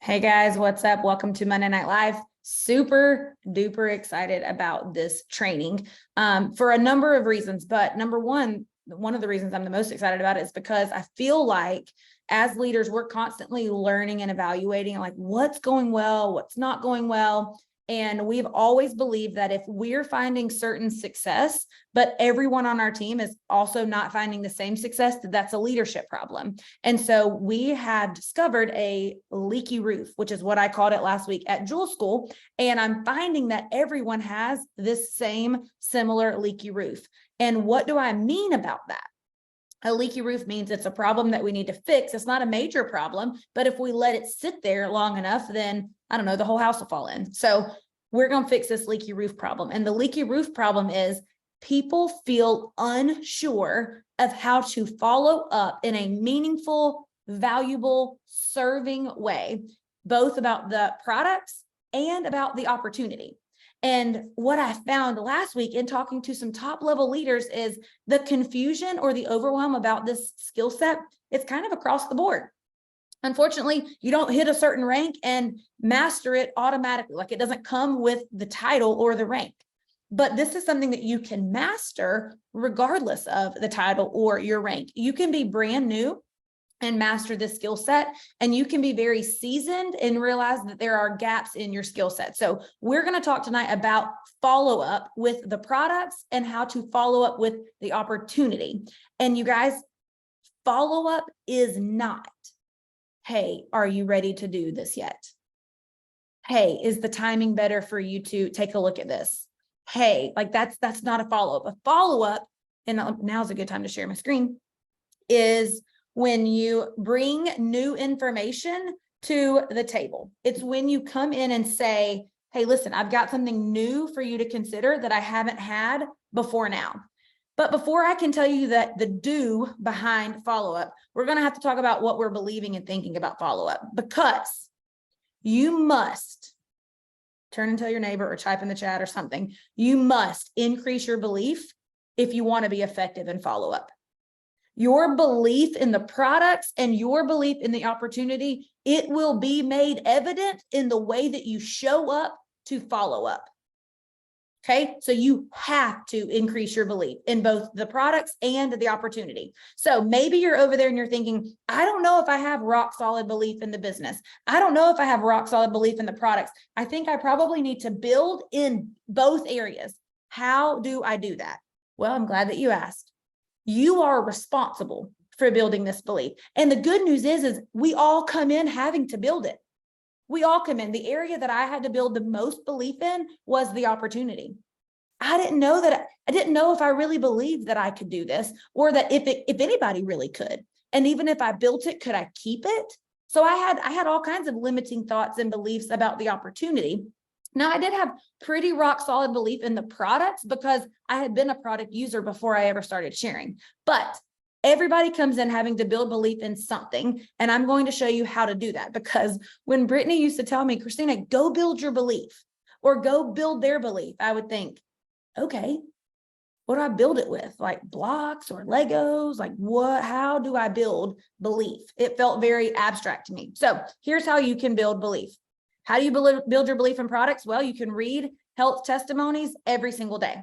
Hey guys, what's up? Welcome to Monday Night Live. Super duper excited about this training for a number of reasons. But number one of the reasons I'm the most excited about it is because I feel like as leaders, we're constantly learning and evaluating like what's going well, what's not going well. And we've always believed that if we're finding certain success, but everyone on our team is also not finding the same success, that's a leadership problem. And so we have discovered a leaky roof, which is what I called it last week at Jewel School. And I'm finding that everyone has this same similar leaky roof. And what do I mean about that? A leaky roof means it's a problem that we need to fix. It's not a major problem, but if we let it sit there long enough, then I don't know, the whole house will fall in. So we're going to fix this leaky roof problem. And the leaky roof problem is people feel unsure of how to follow up in a meaningful, valuable, serving way, both about the products and about the opportunity. And what I found last week in talking to some top level leaders is the confusion or the overwhelm about this skill set. It's kind of across the board. Unfortunately, you don't hit a certain rank and master it automatically. Like it doesn't come with the title or the rank. But this is something that you can master regardless of the title or your rank. You can be brand new and master this skill set, and you can be very seasoned and realize that there are gaps in your skill set. So we're going to talk tonight about follow up with the products and how to follow up with the opportunity. And you guys, follow up is not, hey, are you ready to do this yet? Hey, is the timing better for you to take a look at this? Hey, like that's not a follow-up. A follow-up, and now's a good time to share my screen, is when you bring new information to the table. It's when you come in and say, hey, listen, I've got something new for you to consider that I haven't had before now. But before I can tell you that the do behind follow-up, we're going to have to talk about what we're believing and thinking about follow-up, because you must turn and tell your neighbor or type in the chat or something. You must increase your belief if you want to be effective in follow-up. Your belief in the products and your belief in the opportunity, it will be made evident in the way that you show up to follow up. Okay, so you have to increase your belief in both the products and the opportunity. So maybe you're over there and you're thinking, I don't know if I have rock solid belief in the business. I don't know if I have rock solid belief in the products. I think I probably need to build in both areas. How do I do that? Well, I'm glad that you asked. You are responsible for building this belief. And the good news is we all come in having to build it. We all come in. The area that I had to build the most belief in was the opportunity. I didn't know if I really believed that I could do this, or that if anybody really could. And even if I built it, could I keep it? So I had all kinds of limiting thoughts and beliefs about the opportunity. Now, I did have pretty rock solid belief in the products because I had been a product user before I ever started sharing. But everybody comes in having to build belief in something, and I'm going to show you how to do that. Because when Brittany used to tell me, Christina, go build your belief or go build their belief, I would think, okay, what do I build it with? Like blocks or Legos? Like what? How do I build belief? It felt very abstract to me. So here's how you can build belief. How do you build your belief in products? Well, you can read health testimonies every single day.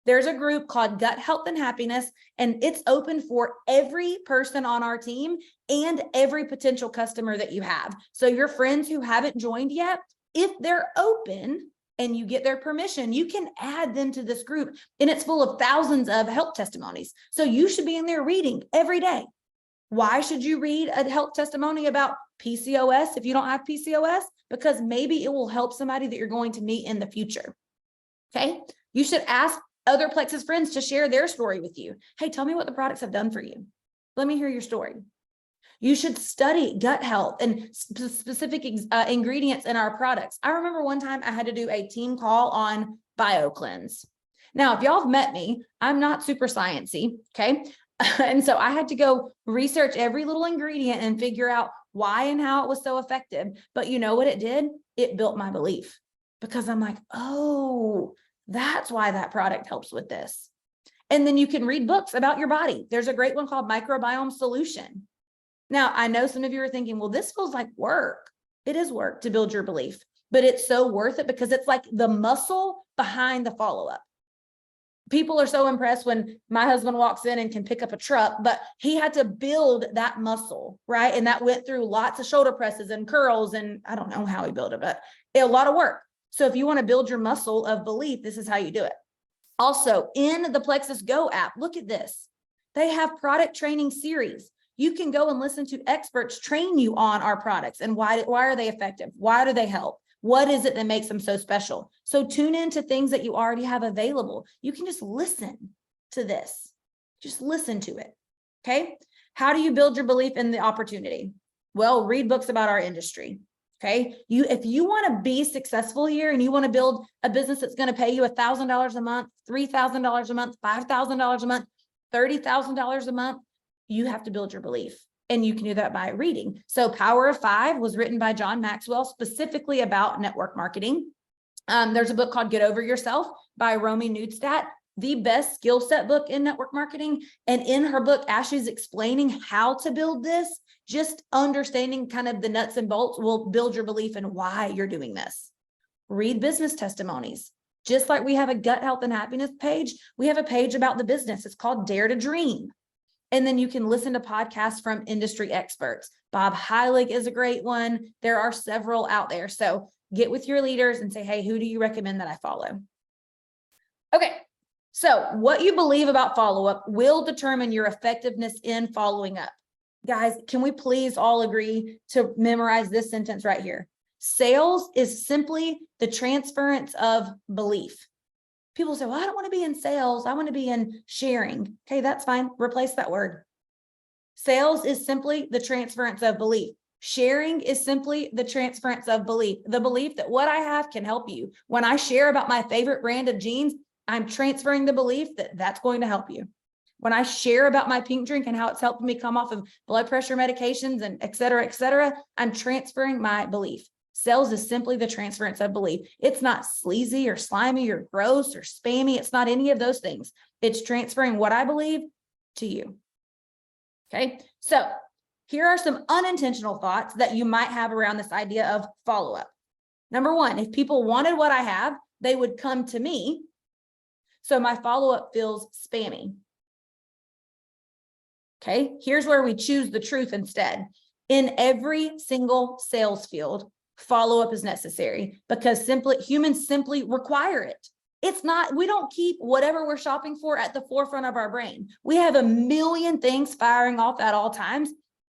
There's a group called Gut Health and Happiness, and it's open for every person on our team and every potential customer that you have. So your friends who haven't joined yet, if they're open and you get their permission, you can add them to this group, and it's full of thousands of health testimonies. So you should be in there reading every day. Why should you read a health testimony about PCOS if you don't have PCOS? Because maybe it will help somebody that you're going to meet in the future. Okay. You should ask other Plexus friends to share their story with you. Hey, tell me what the products have done for you. Let me hear your story. You should study gut health and specific ingredients in our products. I remember one time I had to do a team call on BioCleanse. Now, if y'all have met me, I'm not super sciencey. Okay. And so I had to go research every little ingredient and figure out why and how it was so effective. But you know what it did? It built my belief, because I'm like, oh, that's why that product helps with this. And then you can read books about your body. There's a great one called Microbiome Solution. Now, I know some of you are thinking, well, this feels like work. It is work to build your belief, but it's so worth it because it's like the muscle behind the follow-up. People are so impressed when my husband walks in and can pick up a truck, but he had to build that muscle, right? And that went through lots of shoulder presses and curls, and I don't know how he built it, but a lot of work. So if you want to build your muscle of belief, this is how you do it. Also, in the Plexus Go app, look at this. They have product training series. You can go and listen to experts train you on our products and why are they effective? Why do they help? What is it that makes them so special? So tune into things that you already have available. You can just listen to this. Just listen to it. Okay. How do you build your belief in the opportunity? Well, read books about our industry. Okay. If you want to be successful here and you want to build a business that's going to pay you $1,000 a month, $3,000 a month, $5,000 a month, $30,000 a month, you have to build your belief. And you can do that by reading. So Power of Five was written by John Maxwell specifically about network marketing. There's a book called Get Over Yourself by Romy Newstead, the best skill set book in network marketing. And in her book, as she's explaining how to build this, just understanding kind of the nuts and bolts will build your belief in why you're doing this. Read business testimonies. Just like we have a gut health and happiness page, we have a page about the business. It's called Dare to Dream. And then you can listen to podcasts from industry experts. Bob Heilig is a great one. There are several out there. So get with your leaders and say, hey, who do you recommend that I follow? Okay. So what you believe about follow-up will determine your effectiveness in following up. Guys, can we please all agree to memorize this sentence right here? Sales is simply the transference of belief. People say, well, I don't want to be in sales. I want to be in sharing. Okay, that's fine. Replace that word. Sales is simply the transference of belief. Sharing is simply the transference of belief. The belief that what I have can help you. When I share about my favorite brand of jeans, I'm transferring the belief that that's going to help you. When I share about my pink drink and how it's helped me come off of blood pressure medications and et cetera, I'm transferring my belief. Sales is simply the transference of belief. It's not sleazy or slimy or gross or spammy. It's not any of those things. It's transferring what I believe to you. Okay. So here are some unintentional thoughts that you might have around this idea of follow-up. Number one, if people wanted what I have, they would come to me. So my follow-up feels spammy. Okay. Here's where we choose the truth instead. In every single sales field, follow-up is necessary because humans simply require it. It's not, we don't keep whatever we're shopping for at the forefront of our brain. We have a million things firing off at all times.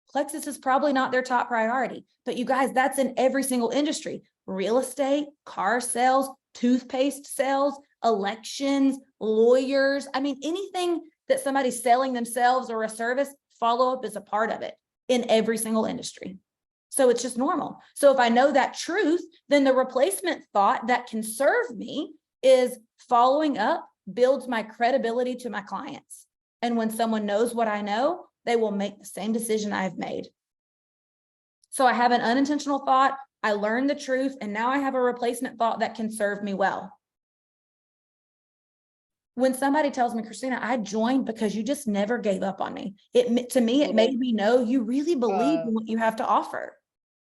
Plexus is probably not their top priority, but you guys, that's in every single industry. Real estate, car sales, toothpaste sales, elections, lawyers. I mean, anything that somebody's selling themselves or a service, follow-up is a part of it in every single industry. So it's just normal. So if I know that truth, then the replacement thought that can serve me is following up builds my credibility to my clients. And when someone knows what I know, they will make the same decision I've made. So I have an unintentional thought, I learned the truth, and now I have a replacement thought that can serve me well. When somebody tells me, Christina, I joined because you just never gave up on me. To me, it made me know you really believe in what you have to offer.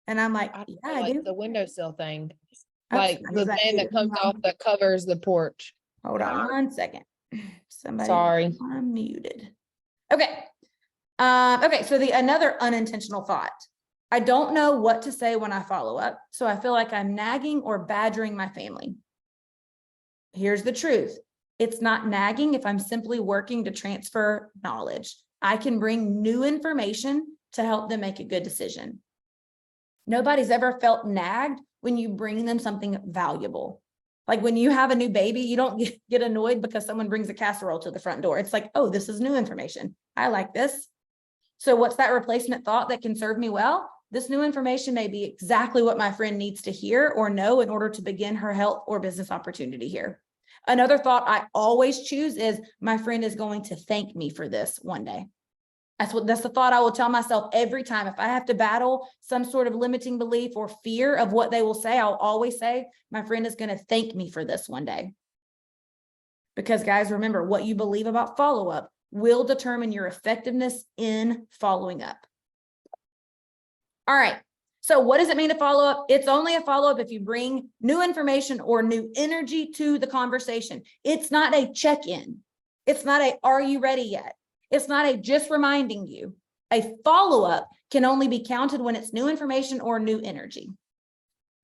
And I'm like, yeah, I do. The windowsill thing. Like the thing that comes off that covers the porch. Hold on 1 second. Somebody Sorry. I'm muted. Okay. Okay. So another unintentional thought. I don't know what to say when I follow up. So I feel like I'm nagging or badgering my family. Here's the truth. It's not nagging if I'm simply working to transfer knowledge. I can bring new information to help them make a good decision. Nobody's ever felt nagged when you bring them something valuable. Like when you have a new baby, you don't get annoyed because someone brings a casserole to the front door. It's like, oh, this is new information. I like this. So what's that replacement thought that can serve me well? This new information may be exactly what my friend needs to hear or know in order to begin her health or business opportunity here. Another thought I always choose is my friend is going to thank me for this one day. That's the thought I will tell myself every time. If I have to battle some sort of limiting belief or fear of what they will say, I'll always say, my friend is going to thank me for this one day. Because guys, remember, what you believe about follow-up will determine your effectiveness in following up. All right. So what does it mean to follow up? It's only a follow-up if you bring new information or new energy to the conversation. It's not a check-in. It's not a, are you ready yet? It's not a just reminding you. A follow-up can only be counted when it's new information or new energy.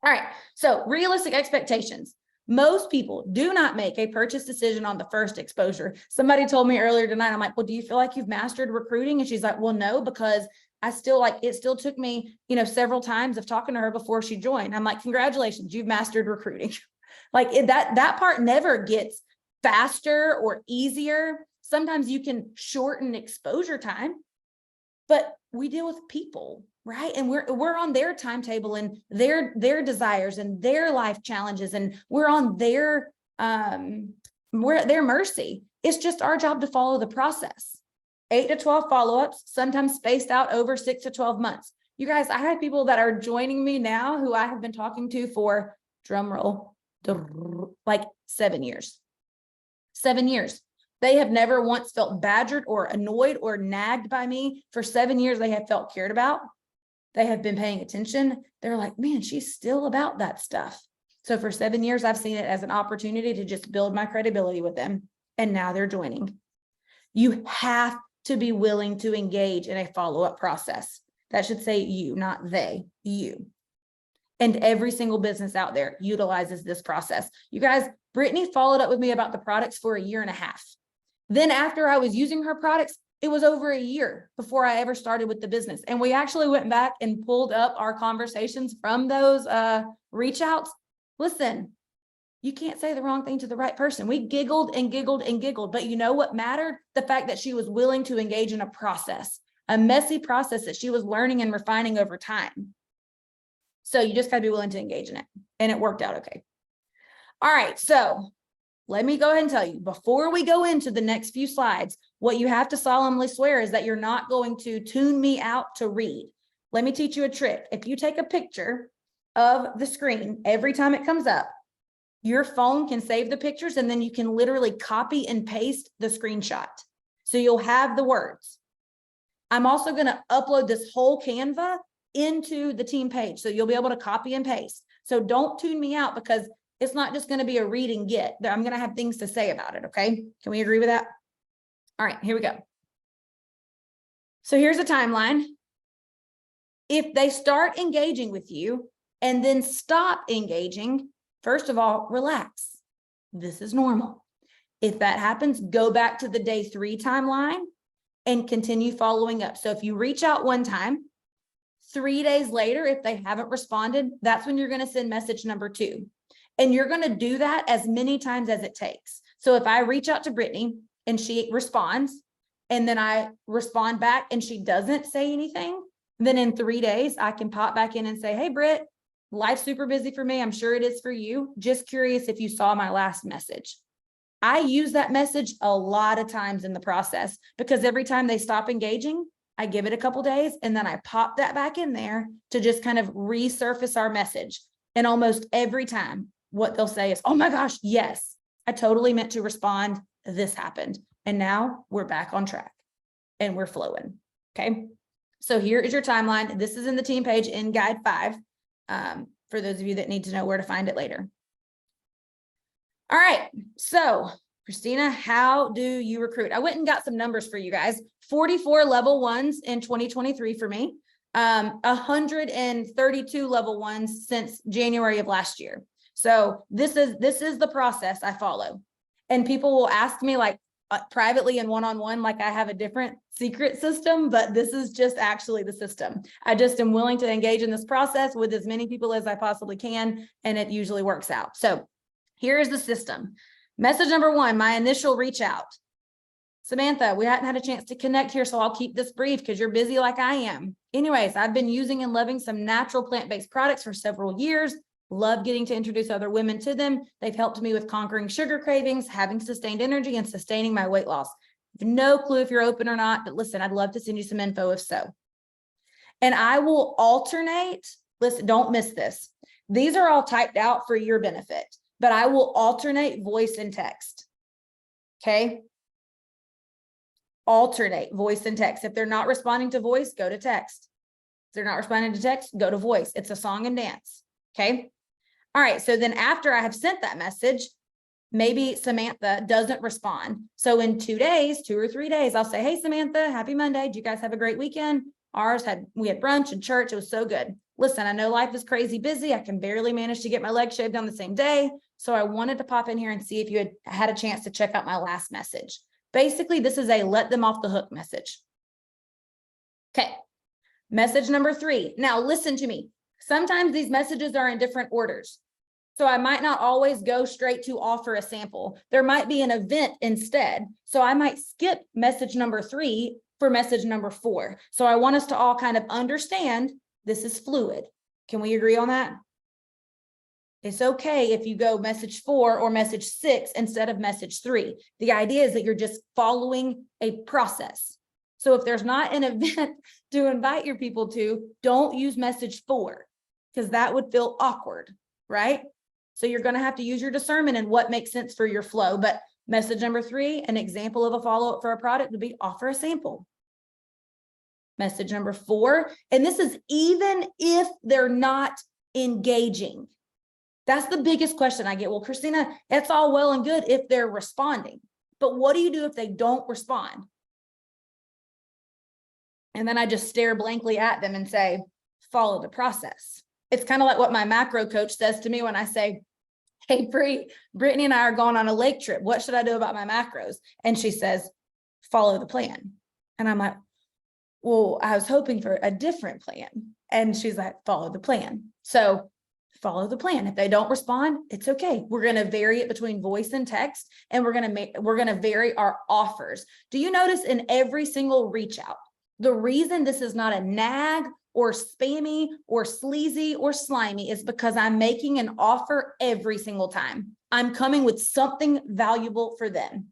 All right, so realistic expectations. Most people do not make a purchase decision on the first exposure. Somebody told me earlier tonight, I'm like, well, do you feel like you've mastered recruiting? And she's like, well, no, because I still it still took me, several times of talking to her before she joined. I'm like, congratulations, you've mastered recruiting. That part never gets faster or easier. Sometimes you can shorten exposure time, but we deal with people, right? And we're on their timetable and their desires and their life challenges, and we're on their mercy. It's just our job to follow the process. 8 to 12 follow-ups, sometimes spaced out over 6 to 12 months. You guys, I have people that are joining me now who I have been talking to for, drum roll, like 7 years. 7 years. They have never once felt badgered or annoyed or nagged by me. For 7 years, they have felt cared about. They have been paying attention. They're like, man, she's still about that stuff. So for 7 years, I've seen it as an opportunity to just build my credibility with them. And now they're joining. You have to be willing to engage in a follow-up process. That should say you, not they, you. And every single business out there utilizes this process. You guys, Brittany followed up with me about the products for 1.5 years. Then after I was using her products, it was over 1 year before I ever started with the business. And we actually went back and pulled up our conversations from those reach outs. Listen, you can't say the wrong thing to the right person. We giggled and giggled and giggled, but you know what mattered? The fact that she was willing to engage in a process, a messy process that she was learning and refining over time. So you just got to be willing to engage in it. And it worked out okay. All right, so let me go ahead and tell you, before we go into the next few slides, what you have to solemnly swear is that you're not going to tune me out to read. Let me teach you a trick. If you take a picture of the screen every time it comes up, your phone can save the pictures, and then you can literally copy and paste the screenshot. So you'll have the words. I'm also going to upload this whole Canva into the team page, so you'll be able to copy and paste. So don't tune me out, because it's not just going to be a read and get. I'm going to have things to say about it. Okay. Can we agree with that? All right, here we go. So here's a timeline. If they start engaging with you and then stop engaging, first of all, relax. This is normal. If that happens, go back to the day 3 timeline and continue following up. So if you reach out one time, 3 days later, if they haven't responded, that's when you're going to send message number 2. And you're going to do that as many times as it takes. So if I reach out to Brittany and she responds, and then I respond back and she doesn't say anything, then in 3 days, I can pop back in and say, hey, Britt, life's super busy for me. I'm sure it is for you. Just curious if you saw my last message. I use that message a lot of times in the process, because every time they stop engaging, I give it a couple days and then I pop that back in there to just kind of resurface our message. And almost every time what they'll say is, oh my gosh, yes, I totally meant to respond. This happened. And now we're back on track and we're flowing. Okay. So here is your timeline. This is in the team page in guide 5. For those of you that need to know where to find it later. All right. So Christina, how do you recruit? I went and got some numbers for you guys. 44 level 1s in 2023 for me. 132 level 1s since January of last year. So this is the process I follow. And people will ask me like privately and one-on-one, like I have a different secret system, but this is just actually the system. I just am willing to engage in this process with as many people as I possibly can, and it usually works out. So here's the system. Message number 1, my initial reach out. Samantha, we hadn't had a chance to connect here, so I'll keep this brief because you're busy like I am. Anyways, I've been using and loving some natural plant-based products for several years. Love getting to introduce other women to them. They've helped me with conquering sugar cravings, having sustained energy, and sustaining my weight loss. I have no clue if you're open or not, but listen, I'd love to send you some info if so. And I will alternate, listen, don't miss this. These are all typed out for your benefit, but I will alternate voice and text. Okay. Alternate voice and text. If they're not responding to voice, go to text. they're not responding to text, go to voice. It's a song and dance. Okay. All right. So then after I have sent that message, maybe Samantha doesn't respond. So in 2 days, 2 or 3 days, I'll say, hey, Samantha, happy Monday. Did you guys have a great weekend? We had brunch and church. It was so good. Listen, I know life is crazy busy. I can barely manage to get my legs shaved on the same day. So I wanted to pop in here and see if you had a chance to check out my last message. Basically, this is a let them off the hook message. Okay. Message number 3. Now listen to me. Sometimes these messages are in different orders. So I might not always go straight to offer a sample. There might be an event instead. So I might skip message number 3 for message number 4. So I want us to all kind of understand this is fluid. Can we agree on that? It's okay if you go message 4 or message 6 instead of message 3. The idea is that you're just following a process. So if there's not an event to invite your people to, don't use message 4 because that would feel awkward, right? So you're going to have to use your discernment and what makes sense for your flow. But message number 3, an example of a follow-up for a product would be offer a sample. Message number 4, and this is even if they're not engaging. That's the biggest question I get. Well, Christina, that's all well and good if they're responding, but what do you do if they don't respond? And then I just stare blankly at them and say, follow the process. It's kind of like what my macro coach says to me when I say, hey, Brittany and I are going on a lake trip. What should I do about my macros? And she says, follow the plan. And I'm like, well, I was hoping for a different plan. And she's like, follow the plan. So follow the plan. If they don't respond, it's okay. We're going to vary it between voice and text, and we're going to vary our offers. Do you notice in every single reach out, the reason this is not a nag or spammy or sleazy or slimy is because I'm making an offer every single time. I'm coming with something valuable for them.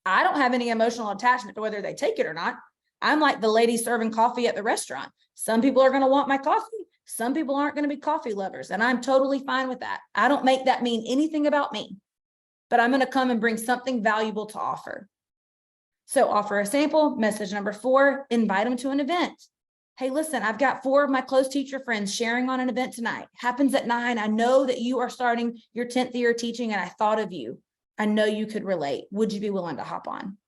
I don't have any emotional attachment to whether they take it or not. I'm like the lady serving coffee at the restaurant. Some people are going to want my coffee. Some people aren't going to be coffee lovers, and I'm totally fine with that. I don't make that mean anything about me, but I'm going to come and bring something valuable to offer. So offer a sample. Message number 4, invite them to an event. Hey, listen, I've got 4 of my close teacher friends sharing on an event tonight. Happens at 9. I know that you are starting your 10th year teaching, and I thought of you. I know you could relate. Would you be willing to hop on?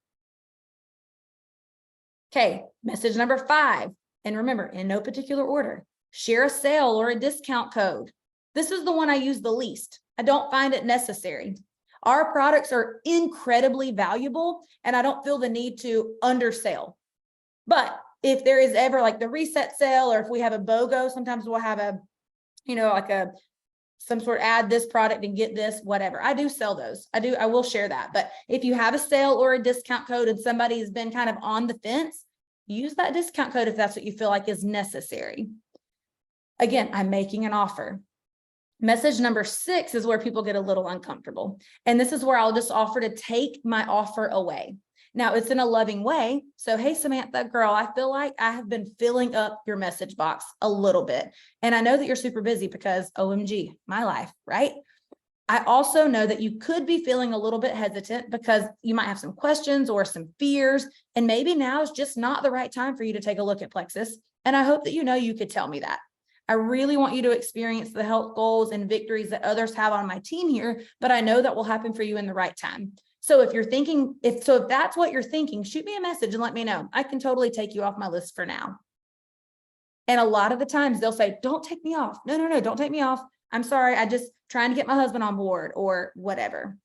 Okay, message number 5. And remember, in no particular order, share a sale or a discount code. This is the one I use the least. I don't find it necessary. Our products are incredibly valuable, and I don't feel the need to undersell. But if there is ever like the reset sale, or if we have a BOGO, sometimes we'll have a, like some sort of add this product and get this, whatever. I do sell those. I will share that. But if you have a sale or a discount code and somebody has been kind of on the fence, use that discount code if that's what you feel like is necessary. Again, I'm making an offer. Message number 6 is where people get a little uncomfortable. And this is where I'll just offer to take my offer away. Now, it's in a loving way. So, hey, Samantha, girl, I feel like I have been filling up your message box a little bit. And I know that you're super busy because OMG, my life, right? I also know that you could be feeling a little bit hesitant because you might have some questions or some fears. And maybe now is just not the right time for you to take a look at Plexus. And I hope that you could tell me that. I really want you to experience the health goals and victories that others have on my team here, but I know that will happen for you in the right time. So if that's what you're thinking, shoot me a message and let me know. I can totally take you off my list for now. And a lot of the times they'll say, don't take me off. No, don't take me off. I'm sorry. I just trying to get my husband on board or whatever.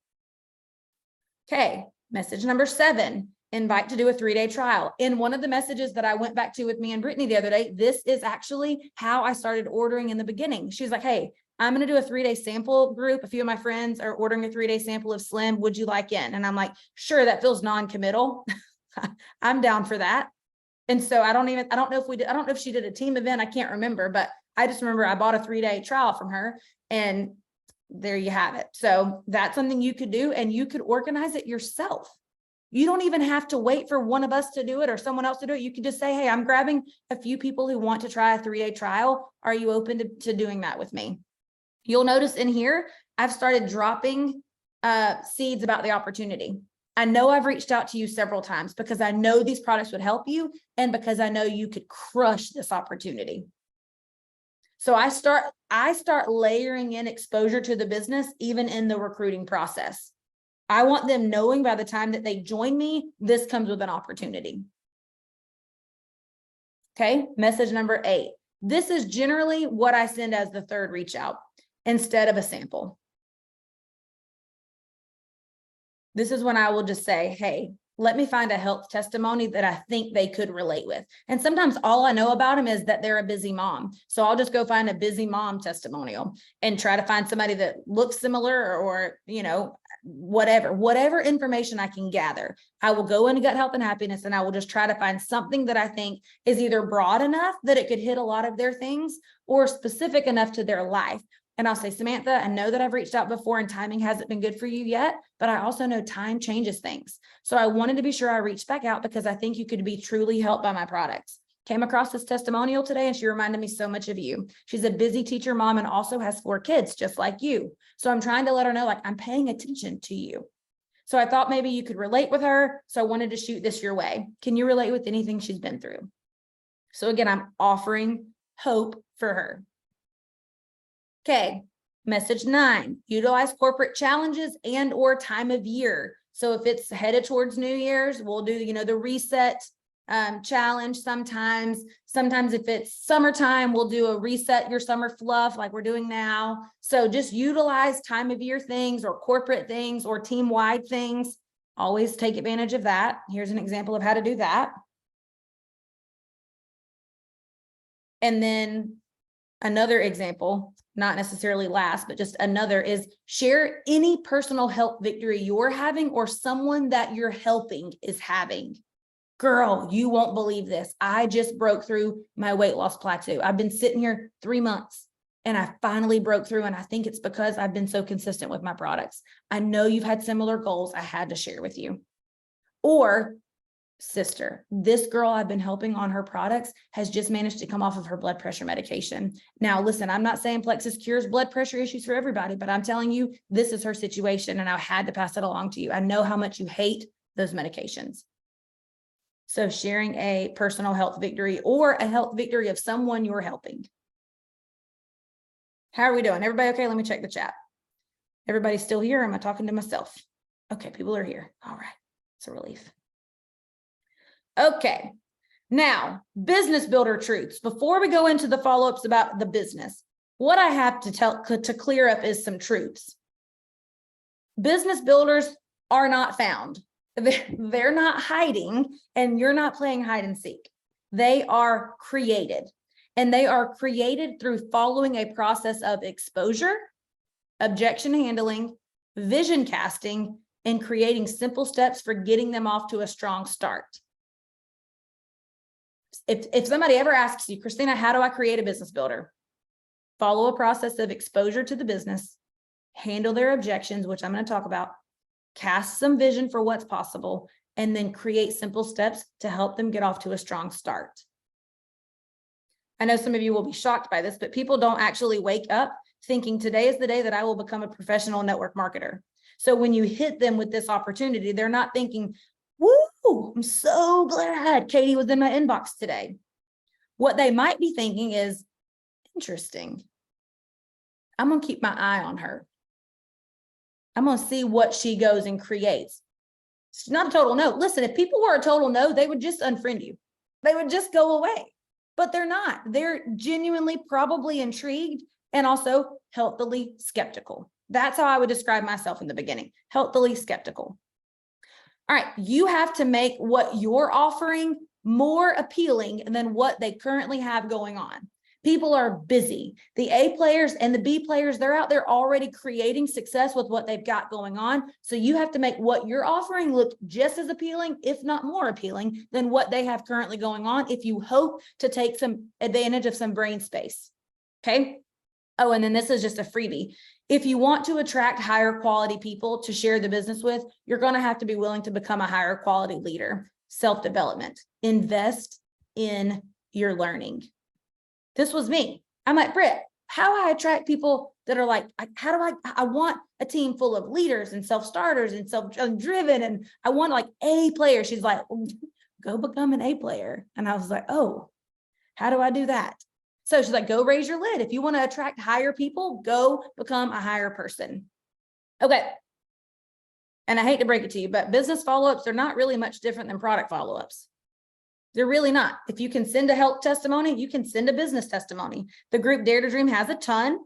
Okay. Message number 7, invite to do a 3-day trial. In one of the messages that I went back to with me and Brittany the other day, this is actually how I started ordering in the beginning. She's like, hey, I'm going to do a 3-day sample group. A few of my friends are ordering a 3-day sample of Slim. Would you like in? And I'm like, sure, that feels non-committal. I'm down for that. And so I don't know if she did a team event. I can't remember, but I just remember I bought a 3-day trial from her, and there you have it. So that's something you could do, and you could organize it yourself. You don't even have to wait for one of us to do it or someone else to do it. You could just say, hey, I'm grabbing a few people who want to try a 3-day trial. Are you open to doing that with me? You'll notice in here, I've started dropping seeds about the opportunity. I know I've reached out to you several times because I know these products would help you and because I know you could crush this opportunity. So I start layering in exposure to the business, even in the recruiting process. I want them knowing by the time that they join me, this comes with an opportunity. Okay, message number 8. This is generally what I send as the third reach out instead of a sample. This is when I will just say, hey, let me find a health testimony that I think they could relate with. And sometimes all I know about them is that they're a busy mom. So I'll just go find a busy mom testimonial and try to find somebody that looks similar or, you know, whatever information I can gather. I will go into Gut Health and Happiness and I will just try to find something that I think is either broad enough that it could hit a lot of their things or specific enough to their life. And I'll say, Samantha, I know that I've reached out before and timing hasn't been good for you yet, but I also know time changes things. So I wanted to be sure I reached back out because I think you could be truly helped by my products. Came across this testimonial today and she reminded me so much of you. She's a busy teacher mom and also has 4 kids just like you. So I'm trying to let her know, like, I'm paying attention to you. So I thought maybe you could relate with her. So I wanted to shoot this your way. Can you relate with anything she's been through? So again, I'm offering hope for her. Okay, message 9, utilize corporate challenges and or time of year. So if it's headed towards New Year's, we'll do, you know, the reset challenge sometimes. Sometimes if it's summertime, we'll do a reset your summer fluff like we're doing now. So just utilize time of year things or corporate things or team-wide things. Always take advantage of that. Here's an example of how to do that. And then another example, not necessarily last, but just another, is share any personal health victory you're having or someone that you're helping is having. Girl, you won't believe this. I just broke through my weight loss plateau. I've been sitting here 3 months and I finally broke through. And I think it's because I've been so consistent with my products. I know you've had similar goals. I had to share with you. Or, sister, this girl I've been helping on her products has just managed to come off of her blood pressure medication. Now, listen, I'm not saying Plexus cures blood pressure issues for everybody, but I'm telling you, this is her situation and I had to pass it along to you. I know how much you hate those medications. So sharing a personal health victory or a health victory of someone you're helping. How are we doing? Everybody okay? Let me check the chat. Everybody's still here? Or am I talking to myself? Okay, people are here. All right, it's a relief. Okay, now business builder truths. Before we go into the follow-ups about the business, what I have to clear up is some truths. Business builders are not found. They're not hiding and you're not playing hide and seek. They are created, and they are created through following a process of exposure, objection handling, vision casting, and creating simple steps for getting them off to a strong start. If somebody ever asks you, Christina, how do I create a business builder? Follow a process of exposure to the business, handle their objections, which I'm going to talk about, cast some vision for what's possible, and then create simple steps to help them get off to a strong start. I know some of you will be shocked by this, but people don't actually wake up thinking today is the day that I will become a professional network marketer. So when you hit them with this opportunity, they're not thinking, woo, I'm so glad Katie was in my inbox today. What they might be thinking is, interesting. I'm going to keep my eye on her. I'm going to see what she goes and creates. It's not a total no. Listen, if people were a total no, they would just unfriend you. They would just go away, but they're not. They're genuinely probably intrigued and also healthily skeptical. That's how I would describe myself in the beginning, healthily skeptical. All right, you have to make what you're offering more appealing than what they currently have going on. People are busy. The A players and the B players, they're out there already creating success with what they've got going on. So you have to make what you're offering look just as appealing, if not more appealing, than what they have currently going on if you hope to take some advantage of some brain space. Okay. Oh, and then this is just a freebie. If you want to attract higher quality people to share the business with, you're going to have to be willing to become a higher quality leader. Self-development. Invest in your learning. This was me. I'm like, Britt, how I attract people that are like, how do I want a team full of leaders and self-starters and self-driven, and I want like A players. She's like, go become an A player. And I was like, oh, how do I do that? So she's like, go raise your lid. If you want to attract higher people, go become a higher person. Okay. And I hate to break it to you, but business follow-ups are not really much different than product follow-ups. They're really not. If you can send a health testimony, you can send a business testimony. The group Dare to Dream has a ton.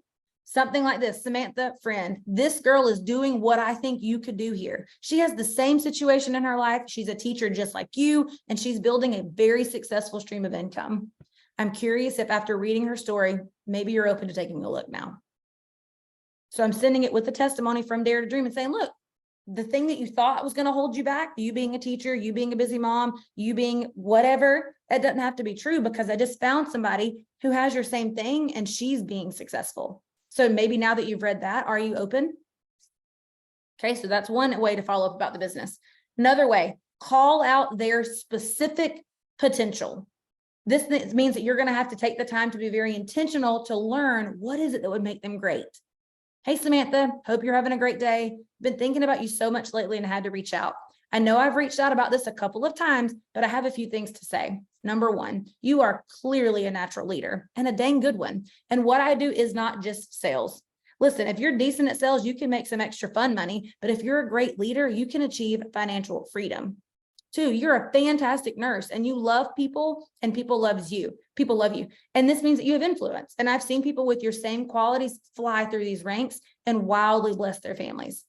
Something like this: Samantha, friend, this girl is doing what I think you could do here. She has the same situation in her life. She's a teacher just like you, and she's building a very successful stream of income. I'm curious if after reading her story, maybe you're open to taking a look now. So I'm sending it with a testimony from Dare to Dream and saying, look, the thing that you thought was going to hold you back, you being a teacher, you being a busy mom, you being whatever, that doesn't have to be true, because I just found somebody who has your same thing and she's being successful. So maybe now that you've read that, are you open? Okay, so that's one way to follow up about the business. Another way, call out their specific potential. This means that you're going to have to take the time to be very intentional to learn what is it that would make them great. Hey, Samantha, hope you're having a great day. Been thinking about you so much lately and I had to reach out. I know I've reached out about this a couple of times, but I have a few things to say. Number one, you are clearly a natural leader and a dang good one. And what I do is not just sales. Listen, if you're decent at sales, you can make some extra fun money, but if you're a great leader, you can achieve financial freedom. Two, you're a fantastic nurse and you love people and people love you. People love you. And this means that you have influence. And I've seen people with your same qualities fly through these ranks and wildly bless their families.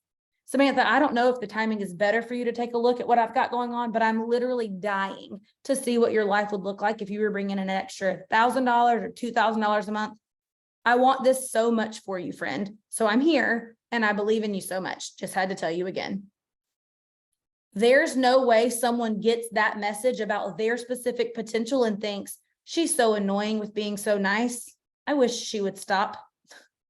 Samantha, I don't know if the timing is better for you to take a look at what I've got going on, but I'm literally dying to see what your life would look like if you were bringing in an extra $1,000 or $2,000 a month. I want this so much for you, friend. So I'm here and I believe in you so much. Just had to tell you again. There's no way someone gets that message about their specific potential and thinks, she's so annoying with being so nice. I wish she would stop.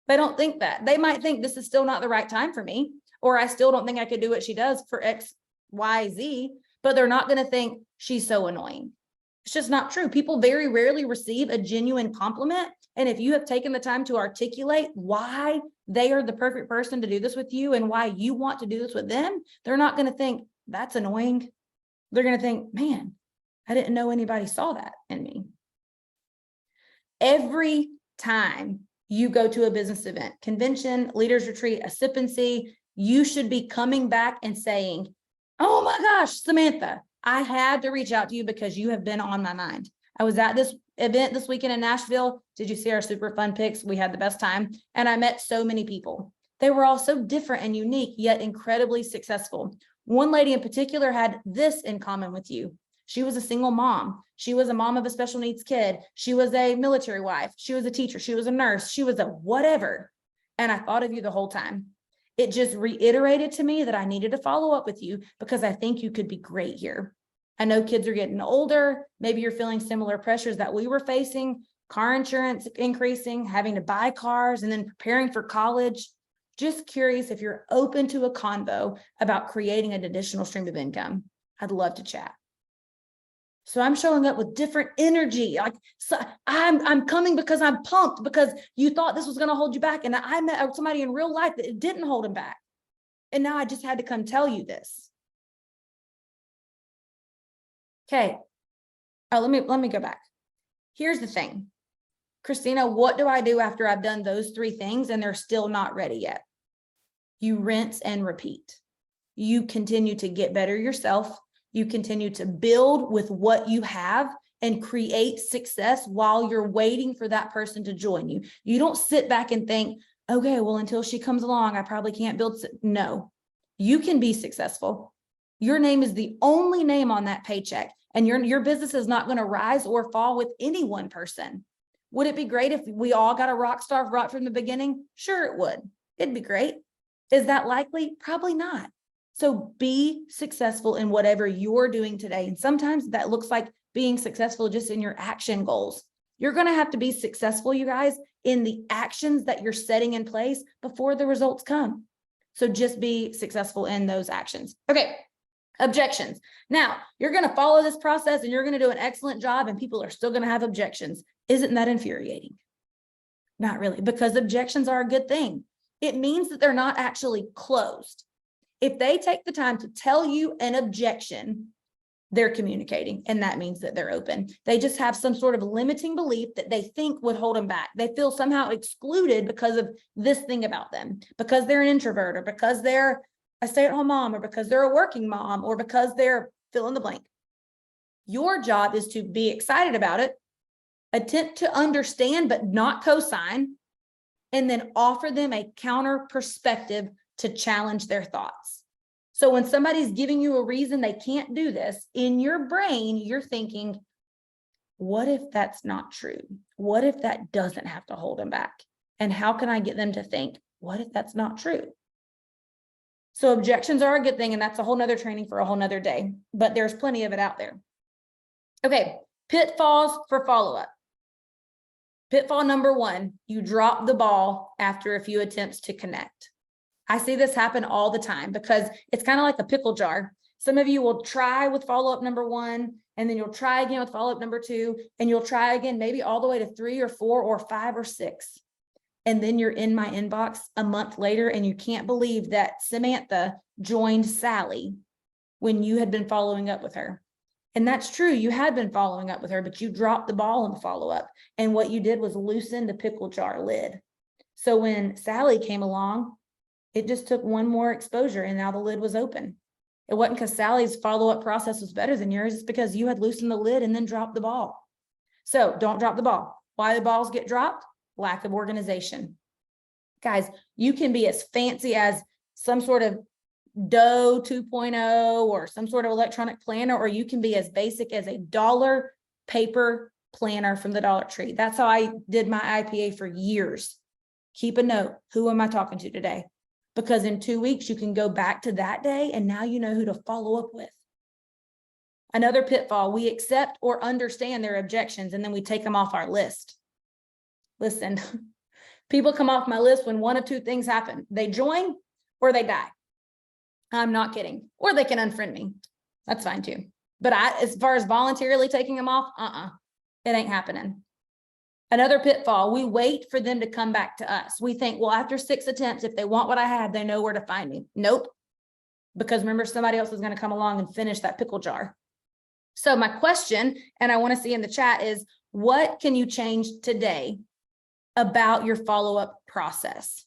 They don't think that. They might think this is still not the right time for me, or I still don't think I could do what she does for X, Y, Z, but they're not going to think she's so annoying. It's just not true. People very rarely receive a genuine compliment. And if you have taken the time to articulate why they are the perfect person to do this with you and why you want to do this with them, they're not going to think that's annoying. They're going to think, man, I didn't know anybody saw that in me. Every time you go to a business event, convention, leaders retreat, a sip and see, you should be coming back and saying, oh my gosh, Samantha, I had to reach out to you because you have been on my mind. I was at this event this weekend in Nashville. Did you see our super fun pics? We had the best time. And I met so many people. They were all so different and unique, yet incredibly successful. One lady in particular had this in common with you. She was a single mom. She was a mom of a special needs kid. She was a military wife. She was a teacher. She was a nurse. She was a whatever. And I thought of you the whole time. It just reiterated to me that I needed to follow up with you because I think you could be great here. I know kids are getting older. Maybe you're feeling similar pressures that we were facing, car insurance increasing, having to buy cars, and then preparing for college. Just curious if you're open to a convo about creating an additional stream of income. I'd love to chat. So I'm showing up with different energy. Like, so I'm coming because I'm pumped because you thought this was going to hold you back. And I met somebody in real life that it didn't hold him back. And now I just had to come tell you this. Okay. Oh, let me go back. Here's the thing. Christina, what do I do after I've done those three things and they're still not ready yet? You rinse and repeat. You continue to get better yourself. You continue to build with what you have and create success while you're waiting for that person to join you. You don't sit back and think, okay, well, until she comes along, I probably can't build. No, you can be successful. Your name is the only name on that paycheck, and your business is not going to rise or fall with any one person. Would it be great if we all got a rock star right from the beginning? Sure, it would. It'd be great. Is that likely? Probably not. So be successful in whatever you're doing today. And sometimes that looks like being successful just in your action goals. You're going to have to be successful, you guys, in the actions that you're setting in place before the results come. So just be successful in those actions. Okay. Objections. Now, you're going to follow this process and you're going to do an excellent job and people are still going to have objections. Isn't that infuriating? Not really, because objections are a good thing. It means that they're not actually closed. If they take the time to tell you an objection, they're communicating, and that means that they're open. They just have some sort of limiting belief that they think would hold them back. They feel somehow excluded because of this thing about them, because they're an introvert, or because they're a stay-at-home mom, or because they're a working mom, or because they're fill in the blank. Your job is to be excited about it, attempt to understand but not co-sign, and then offer them a counter perspective to challenge their thoughts. So when somebody's giving you a reason they can't do this, in your brain, you're thinking, what if that's not true? What if that doesn't have to hold them back? And how can I get them to think, what if that's not true? So objections are a good thing, and that's a whole nother training for a whole nother day, but there's plenty of it out there. Okay, pitfalls for follow-up. Pitfall number one, you drop the ball after a few attempts to connect. I see this happen all the time because it's kind of like a pickle jar. Some of you will try with follow-up number one, and then you'll try again with follow-up number two, and you'll try again, maybe all the way to 3 or 4 or 5 or 6. And then you're in my inbox a month later, and you can't believe that Samantha joined Sally when you had been following up with her. And that's true, you had been following up with her, but you dropped the ball on the follow-up. And what you did was loosen the pickle jar lid. So when Sally came along, it just took one more exposure, and now the lid was open. It wasn't because Sally's follow-up process was better than yours. It's because you had loosened the lid and then dropped the ball. So don't drop the ball. Why the balls get dropped? Lack of organization. Guys, you can be as fancy as some sort of Doe 2.0 or some sort of electronic planner, or you can be as basic as a dollar paper planner from the Dollar Tree. That's how I did my IPA for years. Keep a note. Who am I talking to today? Because in 2 weeks, you can go back to that day, and now you know who to follow up with. Another pitfall, we accept or understand their objections, and then we take them off our list. Listen, people come off my list when one of two things happen. They join or they die. I'm not kidding. Or they can unfriend me. That's fine too. But as far as voluntarily taking them off, it ain't happening. Another pitfall, we wait for them to come back to us. We think, well, after 6 attempts, if they want what I have, they know where to find me. Nope. Because remember, somebody else is going to come along and finish that pickle jar. So my question, and I want to see in the chat, is what can you change today about your follow-up process?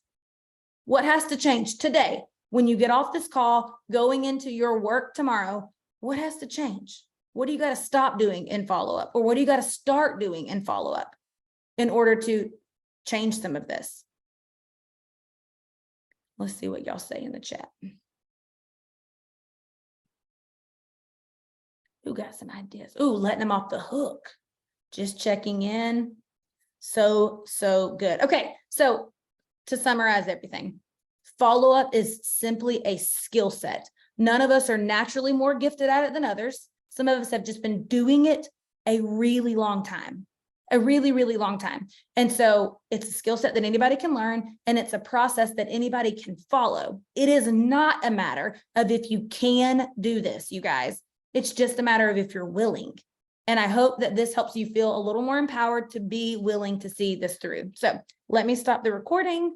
What has to change today? When you get off this call, going into your work tomorrow, what has to change? What do you got to stop doing in follow-up? Or what do you got to start doing in follow-up in order to change some of this? Let's see what y'all say in the chat. Who got some ideas? Ooh, letting them off the hook. Just checking in. So good. Okay, so to summarize everything, follow-up is simply a skill set. None of us are naturally more gifted at it than others. Some of us have just been doing it a really long time, a really, really long time. And so it's a skill set that anybody can learn, and it's a process that anybody can follow. It is not a matter of if you can do this, you guys. It's just a matter of if you're willing. And I hope that this helps you feel a little more empowered to be willing to see this through. So let me stop the recording.